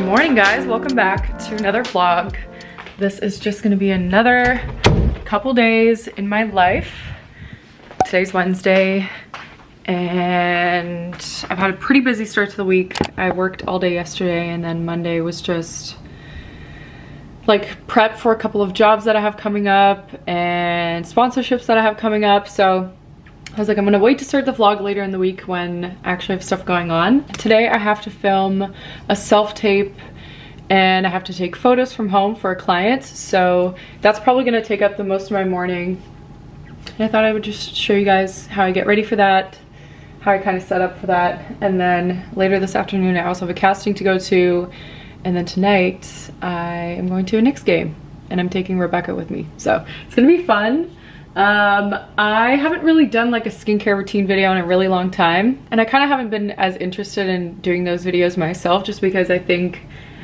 morning, guys. Welcome back to another vlog. This is just gonna be another couple days in my life. Today's Wednesday and I've had a pretty busy start to the week. I worked all day yesterday and then Monday was just like prep for a couple of jobs that I have coming up and sponsorships that I have coming up. So I was like, I'm gonna wait to start the vlog later in the week when I actually have stuff going on. Today I have to film a self-tape and I have to take photos from home for a client. So that's probably gonna take up the most of my morning. And I thought I would just show you guys how I get ready for that, how I kind of set up for that. And then later this afternoon, I also have a casting to go to. And then tonight I am going to a Knicks game and I'm taking Rebecca with me. So it's gonna be fun. I haven't really done like a skincare routine video in a really long time, and I kind of haven't been as interested in doing those videos myself just because I think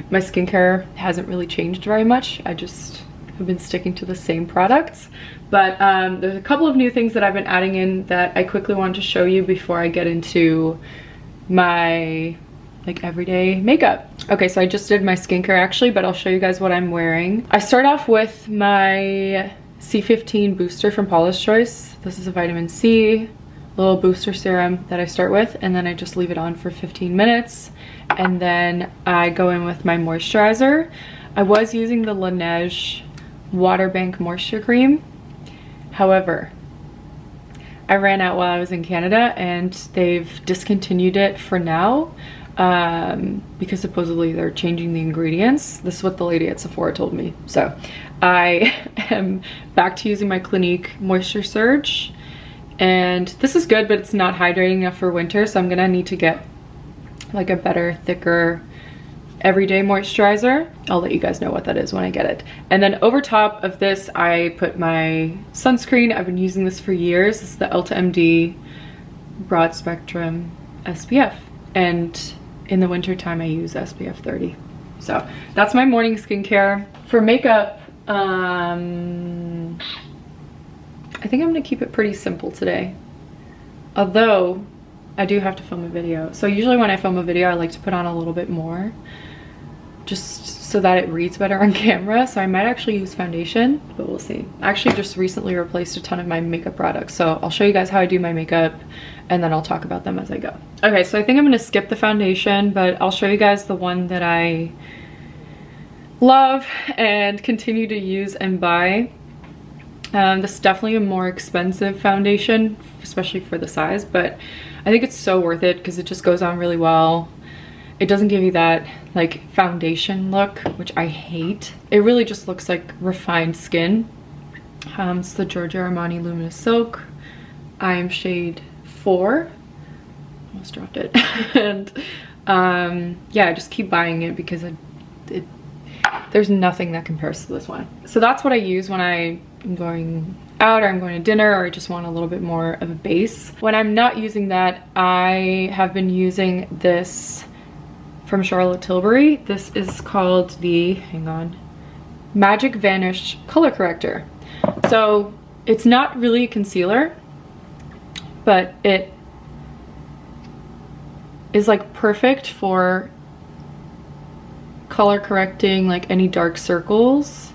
my skincare hasn't really changed very much. I just have been sticking to the same products. But there's a couple of new things that I've been adding in that I quickly want to show you before I get into my like everyday makeup. Okay, so I just did my skincare actually, but I'll show you guys what I'm wearing. I start off with my C15 booster from Paula's Choice. This is a vitamin C little booster serum that I start with, and then I just leave it on for 15 minutes, and then I go in with my moisturizer. I was using the Laneige Water Bank Moisture Cream. However, I ran out while I was in Canada and they've discontinued it for now because supposedly they're changing the ingredients. This is what the lady at Sephora told me. So I am back to using my Clinique Moisture Surge, and this is good, but it's not hydrating enough for winter, so I'm gonna need to get like a better, thicker everyday moisturizer. I'll let you guys know what that is when I get it. And then over top of this, I put my sunscreen. I've been using this for years. It's the Ulta MD Broad Spectrum SPF, and in the winter time I use SPF 30. So that's my morning skincare. For makeup, I think I'm gonna keep it pretty simple today, although I do have to film a video. So usually when I film a video, I like to put on a little bit more just so that it reads better on camera. So I might actually use foundation, but we'll see. I actually just recently replaced a ton of my makeup products, so I'll show you guys how I do my makeup and then I'll talk about them as I go. Okay, so I think I'm gonna skip the foundation, but I'll show you guys the one that I love and continue to use and buy. This is definitely a more expensive foundation, especially for the size, but I think it's so worth it because it just goes on really well. It doesn't give you that like foundation look, which I hate. It really just looks like refined skin. It's the Giorgio Armani Luminous Silk. I am shade 4. Almost dropped it. And yeah, I just keep buying it because there's nothing that compares to this one. So that's what I use when I'm going out or I'm going to dinner, or I just want a little bit more of a base. When I'm not using that, I have been using this from Charlotte Tilbury. This is called the, hang on, Magic Vanish Color Corrector. So it's not really a concealer, but it is like perfect for color correcting like any dark circles.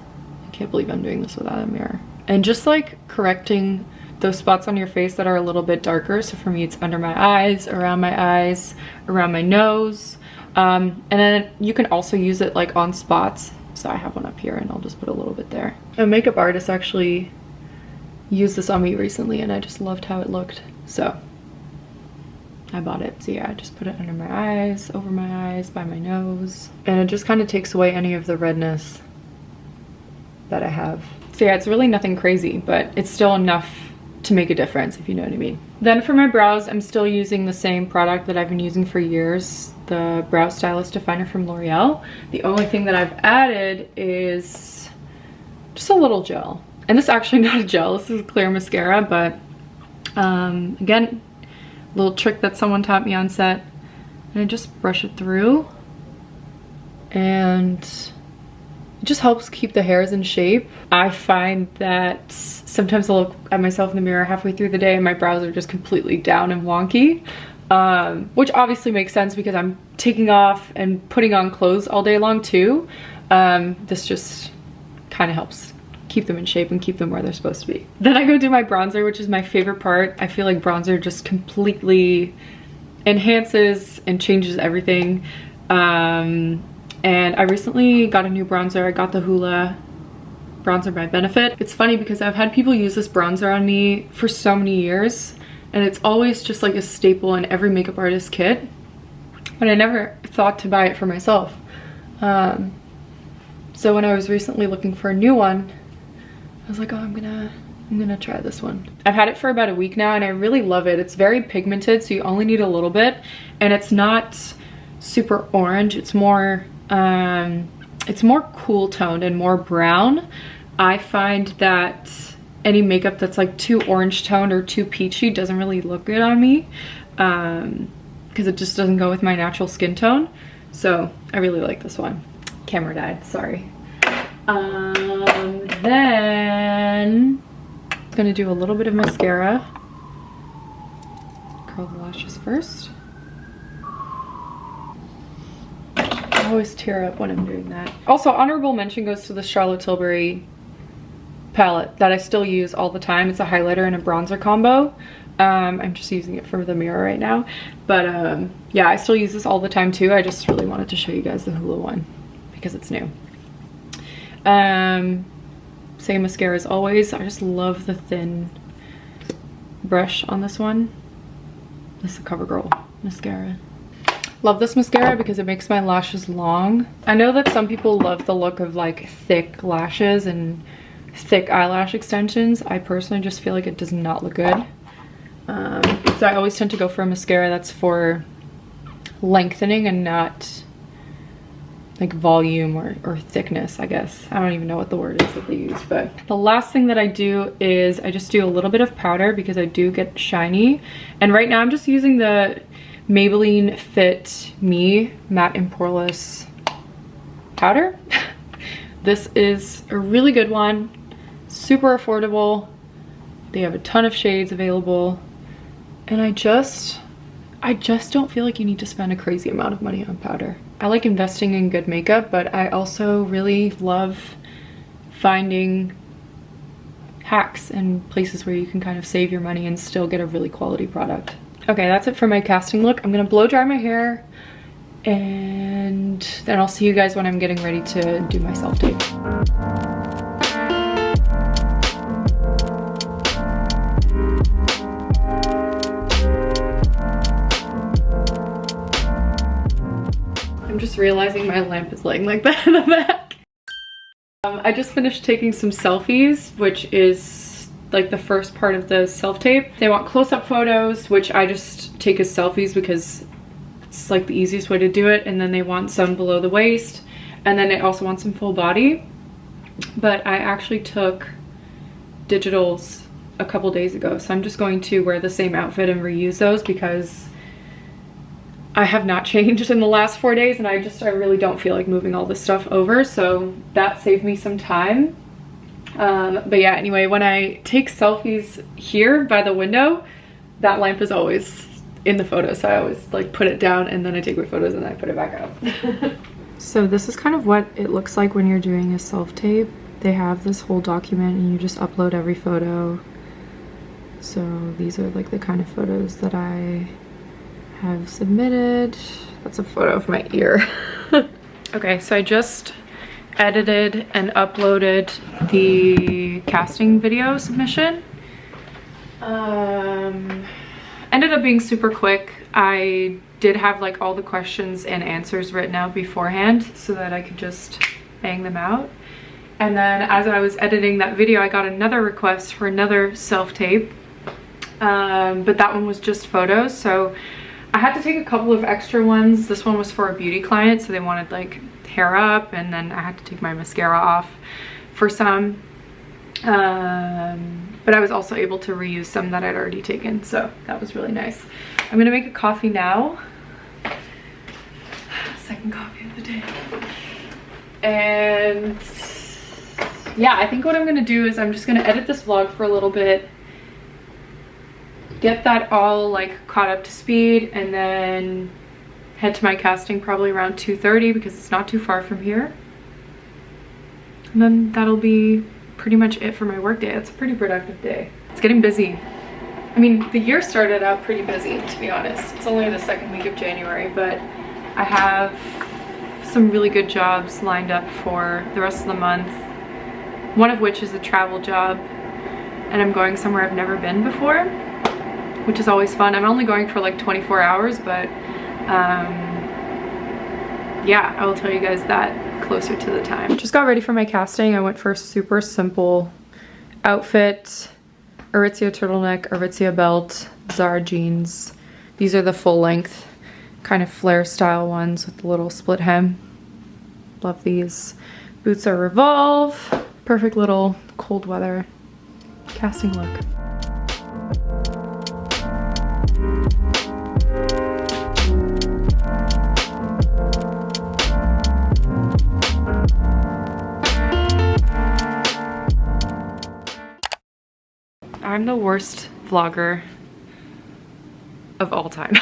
I can't believe I'm doing this without a mirror. And just like correcting those spots on your face that are a little bit darker. So for me, it's under my eyes, around my nose. And then you can also use it like on spots. So I have one up here and I'll just put a little bit there. A makeup artist actually used this on me recently and I just loved how it looked. So I bought it. So yeah, I just put it under my eyes, over my eyes, by my nose. And it just kind of takes away any of the redness that I have. So yeah, it's really nothing crazy, but it's still enough to make a difference, if you know what I mean. Then for my brows, I'm still using the same product that I've been using for years, the Brow Stylist Definer from L'Oreal. The only thing that I've added is just a little gel. And this is actually not a gel, this is a clear mascara, but again, little trick that someone taught me on set. And I just brush it through and it just helps keep the hairs in shape. I find that sometimes I'll look at myself in the mirror halfway through the day and my brows are just completely down and wonky. which obviously makes sense because I'm taking off and putting on clothes all day long too. This just kind of helps keep them in shape and keep them where they're supposed to be. Then I go do my bronzer, which is my favorite part. I feel like bronzer just completely enhances and changes everything. And I recently got a new bronzer. I got the Hoola bronzer by Benefit. It's funny because I've had people use this bronzer on me for so many years, and it's always just like a staple in every makeup artist kit, but I never thought to buy it for myself. So when I was recently looking for a new one, I was like, oh, I'm gonna try this one. I've had it for about a week now and I really love it. It's very pigmented, so you only need a little bit, and it's not super orange. It's more cool toned and more brown. I find that any makeup that's like too orange toned or too peachy doesn't really look good on me, because it just doesn't go with my natural skin tone. So I really like this one. Camera died, sorry. Then I'm gonna do a little bit of mascara. Curl the lashes first. I always tear up when I'm doing that. Also, honorable mention goes to the Charlotte Tilbury palette that I still use all the time. It's a highlighter and a bronzer combo. I'm just using it for the mirror right now, but yeah, I still use this all the time too. I just really wanted to show you guys the Hoola one because it's new. Same mascara as always. I just love the thin brush on this one. This is the CoverGirl mascara. Love this mascara because it makes my lashes long. I know that some people love the look of like thick lashes and thick eyelash extensions. I personally just feel like it does not look good. So I always tend to go for a mascara that's for lengthening and not like volume or thickness, I guess. I don't even know what the word is that they use. But the last thing that I do is I just do a little bit of powder because I do get shiny. And right now I'm just using the Maybelline Fit Me Matte and Poreless powder. This is a really good one, super affordable. They have a ton of shades available, and I just don't feel like you need to spend a crazy amount of money on powder. I like investing in good makeup, but I also really love finding hacks and places where you can kind of save your money and still get a really quality product. Okay, that's it for my casting look. I'm gonna blow dry my hair, and then I'll see you guys when I'm getting ready to do my self-tape. I'm just realizing my lamp is laying like that in the back. I just finished taking some selfies, which is like the first part of the self-tape. They want close-up photos, which I just take as selfies because it's like the easiest way to do it. And then they want some below the waist, and then they also want some full body. But I actually took digitals a couple days ago, so I'm just going to wear the same outfit and reuse those because I have not changed in the last 4 days, and I really don't feel like moving all this stuff over, so that saved me some time. But yeah, anyway, when I take selfies here by the window, that lamp is always in the photo, so I always like put it down and then I take my photos and then I put it back up. So this is kind of what it looks like when you're doing a self-tape. They have this whole document and you just upload every photo. So these are like the kind of photos that I have submitted. That's a photo of my ear. Okay, so I just edited and uploaded the casting video submission. Ended up being super quick. I did have like all the questions and answers written out beforehand so that I could just bang them out. And then as I was editing that video, I got another request for another self-tape, but that one was just photos, so I had to take a couple of extra ones. This one was for a beauty client, so they wanted like hair up, and then I had to take my mascara off for some. But I was also able to reuse some that I'd already taken, so that was really nice. I'm gonna make a coffee now. Second coffee of the day. And yeah, I think what I'm gonna do is I'm just gonna edit this vlog for a little bit, get that all like caught up to speed, and then head to my casting probably around 2:30 because it's not too far from here. And then that'll be pretty much it for my work day. It's a pretty productive day. It's getting busy. I mean, the year started out pretty busy, to be honest. It's only the second week of January, but I have some really good jobs lined up for the rest of the month. One of which is a travel job, and I'm going somewhere I've never been before, which is always fun. I'm only going for like 24 hours, but yeah, I will tell you guys that closer to the time. Just got ready for my casting. I went for a super simple outfit. Aritzia turtleneck, Aritzia belt, Zara jeans. These are the full length kind of flare style ones with the little split hem. Love these. Boots are Revolve. Perfect little cold weather casting look. I'm the worst vlogger of all time.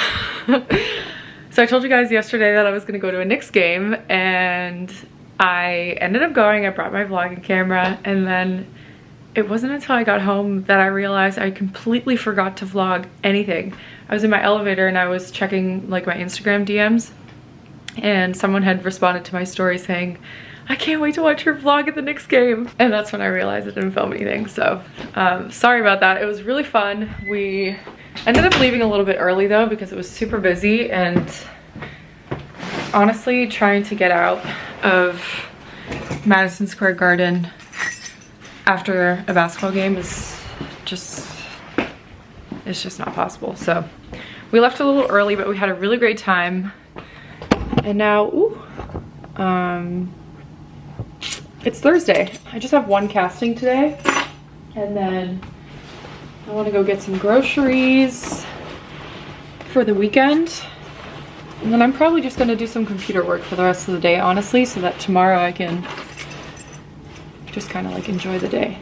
So I told you guys yesterday that I was gonna go to a Knicks game, and I ended up going. I brought my vlogging camera, and then it wasn't until I got home that I realized I completely forgot to vlog anything. I was in my elevator and I was checking like my Instagram DMs, and someone had responded to my story saying, I can't wait to watch your vlog at the Knicks game. And that's when I realized I didn't film anything. So sorry about that. It was really fun. We ended up leaving a little bit early though because it was super busy, and honestly trying to get out of Madison Square Garden after a basketball game is just, it's just not possible. So we left a little early, but we had a really great time. And now, it's Thursday. I just have one casting today, and then I want to go get some groceries for the weekend. And then I'm probably just going to do some computer work for the rest of the day, honestly, so that tomorrow I can just kind of like enjoy the day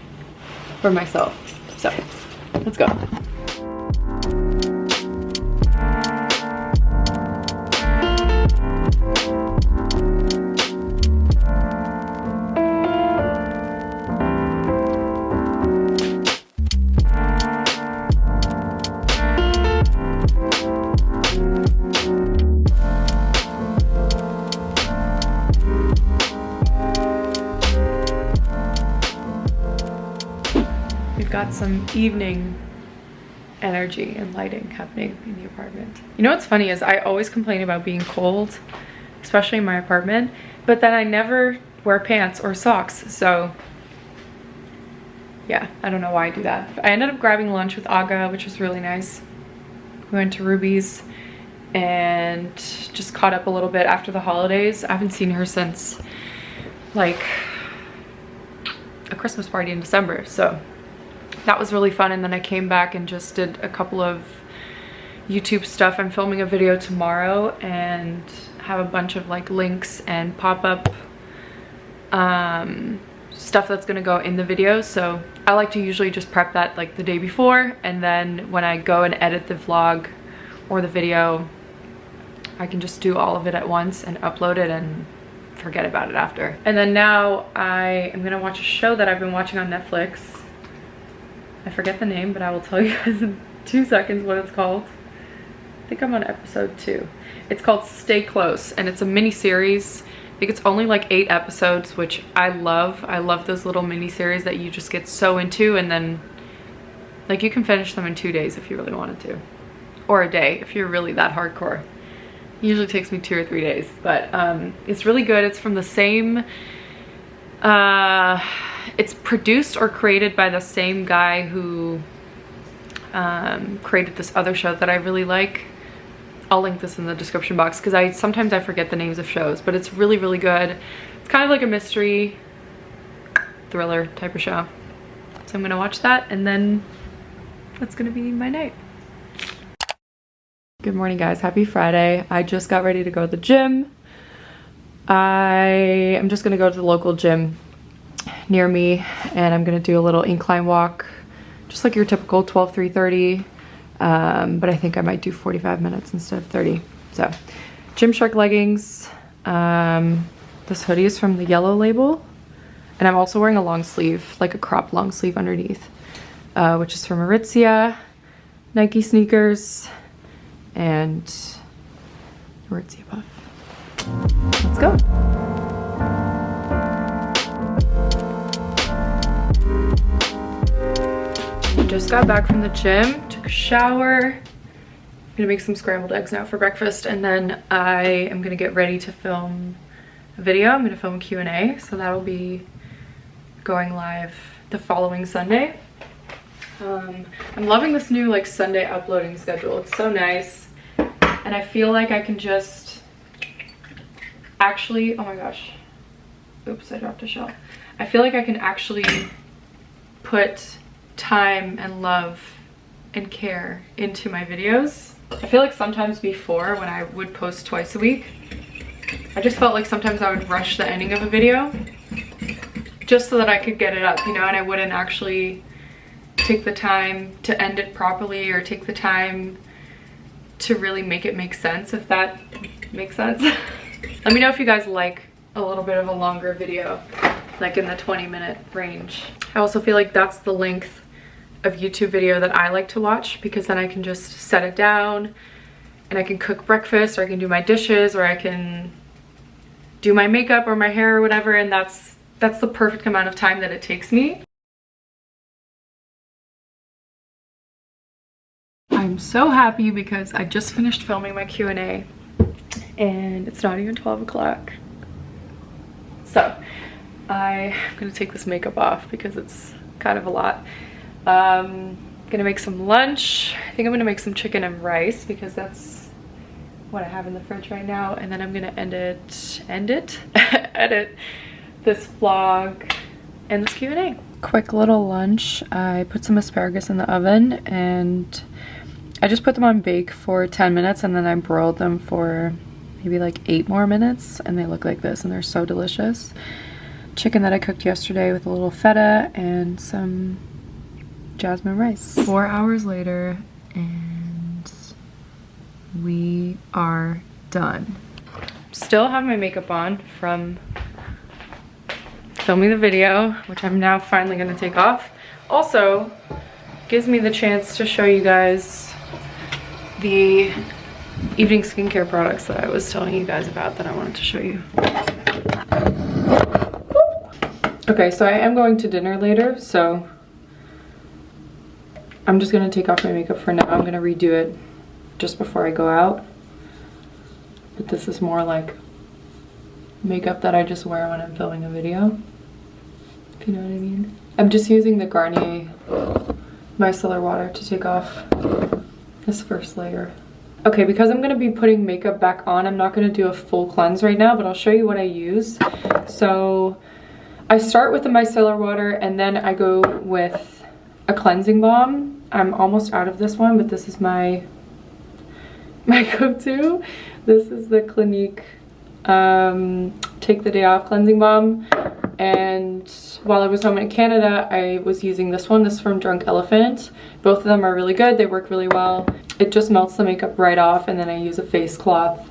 for myself. So let's go. Got some evening energy and lighting happening in the apartment. You know what's funny is I always complain about being cold, especially in my apartment, but then I never wear pants or socks. So yeah, I don't know why I do that. But I ended up grabbing lunch with Aga, which was really nice. We went to Ruby's and just caught up a little bit after the holidays. I haven't seen her since like a Christmas party in December, so that was really fun. And then I came back and just did a couple of YouTube stuff. I'm filming a video tomorrow and have a bunch of like links and pop-up stuff that's gonna go in the video. So I like to usually just prep that like the day before, and then when I go and edit the vlog or the video, I can just do all of it at once and upload it and forget about it after. And then now I am gonna watch a show that I've been watching on Netflix. I forget the name, but I will tell you guys in 2 seconds what it's called. I think I'm on episode 2. It's called Stay Close, and it's a mini series. I think it's only like 8 episodes, which I love. I love those little mini series that you just get so into, and then like you can finish them in 2 days if you really wanted to, or a day if you're really that hardcore. It usually takes me 2 or 3 days, but it's really good. It's from the same it's produced or created by the same guy who created this other show that I really like. I'll link this in the description box because sometimes I forget the names of shows, but it's really, really good. It's kind of like a mystery thriller type of show. So I'm gonna watch that, and then that's gonna be my night. Good morning, guys. Happy Friday. I just got ready to go to the gym. I am just gonna go to the local gym near me, and I'm gonna do a little incline walk, just like your typical 12-3-30. but I think I might do 45 minutes instead of 30. So Gymshark leggings. This hoodie is from the Yellow label, and I'm also wearing a long sleeve, like a cropped long sleeve underneath, which is from Aritzia. Nike sneakers and Aritzia puff. Let's go. Just got back from the gym, took a shower. I'm gonna make some scrambled eggs now for breakfast, and then I am gonna get ready to film a video. I'm gonna film a Q&A, so that'll be going live the following Sunday. I'm loving this new like Sunday uploading schedule. It's so nice, and I feel like I can just actually, oh my gosh, oops, I dropped a shell. I feel like I can actually put time and love and care into my videos. I feel like sometimes before, when I would post twice a week, I just felt like sometimes I would rush the ending of a video just so that I could get it up, you know, and I wouldn't actually take the time to end it properly or take the time to really make it make sense, if that makes sense. Let me know if you guys like a little bit of a longer video, like in the 20-minute range. I also feel like that's the length of YouTube video that I like to watch, because then I can just set it down and I can cook breakfast, or I can do my dishes, or I can do my makeup or my hair or whatever, and that's the perfect amount of time that it takes me. I'm so happy because I just finished filming my Q&A and it's not even 12 o'clock. So I'm gonna take this makeup off because it's kind of a lot. Gonna make some lunch. I think I'm gonna make some chicken and rice because that's what I have in the fridge right now. And then I'm gonna edit this vlog and this Q&A. Quick little lunch. I put some asparagus in the oven and I just put them on bake for 10 minutes and then I broiled them for maybe like 8 more minutes, and they look like this and they're so delicious. Chicken that I cooked yesterday with a little feta and some jasmine rice. 4 hours later and we are done. Still have my makeup on from filming the video, which I'm now finally gonna take off. Also gives me the chance to show you guys the evening skincare products that I was telling you guys about that I wanted to show you. Okay, so I am going to dinner later, so I'm just gonna take off my makeup for now. I'm gonna redo it just before I go out. But this is more like makeup that I just wear when I'm filming a video, if you know what I mean. I'm just using the Garnier micellar water to take off this first layer. Okay, because I'm gonna be putting makeup back on, I'm not gonna do a full cleanse right now, but I'll show you what I use. So I start with the micellar water and then I go with a cleansing balm. I'm almost out of this one, but this is my go-to. This is the Clinique Take the Day Off cleansing balm. And while I was home in Canada, I was using this one. This is from Drunk Elephant. Both of them are really good. They work really well. It just melts the makeup right off, and then I use a face cloth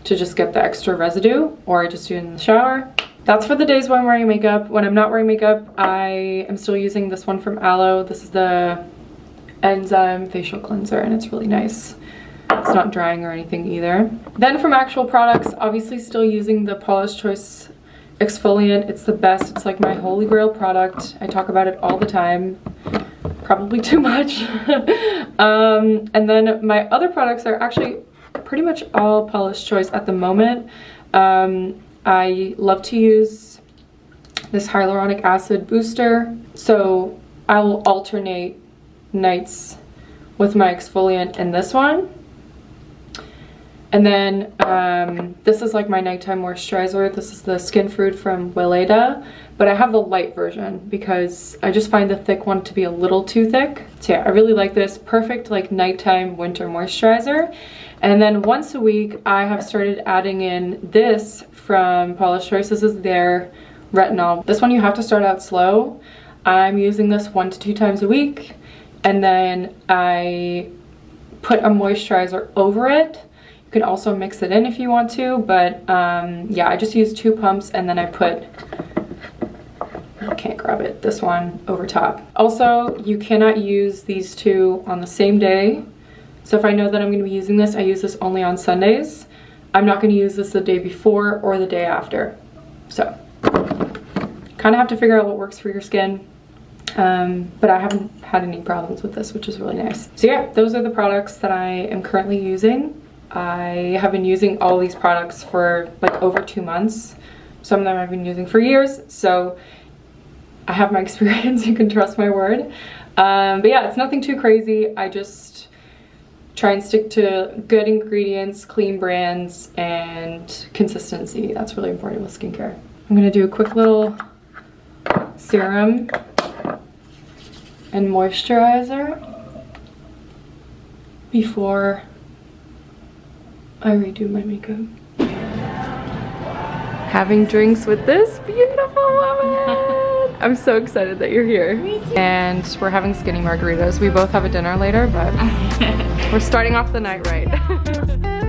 to just get the extra residue, or I just do it in the shower. That's for the days when I'm wearing makeup. When I'm not wearing makeup, I am still using this one from Aloe. This is the Enzyme Facial Cleanser, and it's really nice. It's not drying or anything either. Then from actual products, obviously still using the Paula's Choice exfoliant. It's the best. It's like my holy grail product. I talk about it all the time, probably too much. And then my other products are actually pretty much all Paula's Choice at the moment. I love to use this hyaluronic acid booster, so I will alternate nights with my exfoliant and this one. And then this is like my nighttime moisturizer. This is the Skin Fruit from Weleda, but I have the light version because I just find the thick one to be a little too thick. So yeah, I really like this. Perfect like nighttime winter moisturizer. And then once a week, I have started adding in this from Paula's Choice. This is their retinol. This one you have to start out slow. I'm using this 1 to 2 times a week, and then I put a moisturizer over it. You can also mix it in if you want to, but yeah, I just used 2 pumps and then I put, I can't grab it, this one over top. Also, you cannot use these 2 on the same day. So if I know that I'm going to be using this, I use this only on Sundays. I'm not going to use this the day before or the day after. So kind of have to figure out what works for your skin. But I haven't had any problems with this, which is really nice. So yeah, those are the products that I am currently using. I have been using all these products for like over 2 months. Some of them I've been using for years, so I have my experience, you can trust my word. But yeah, it's nothing too crazy. I just try and stick to good ingredients, clean brands, and consistency. That's really important with skincare. I'm gonna do a quick little serum and moisturizer before I redo my makeup. Having drinks with this beautiful woman. I'm so excited that you're here. Me too. And we're having skinny margaritas. We both have a dinner later, but we're starting off the night right.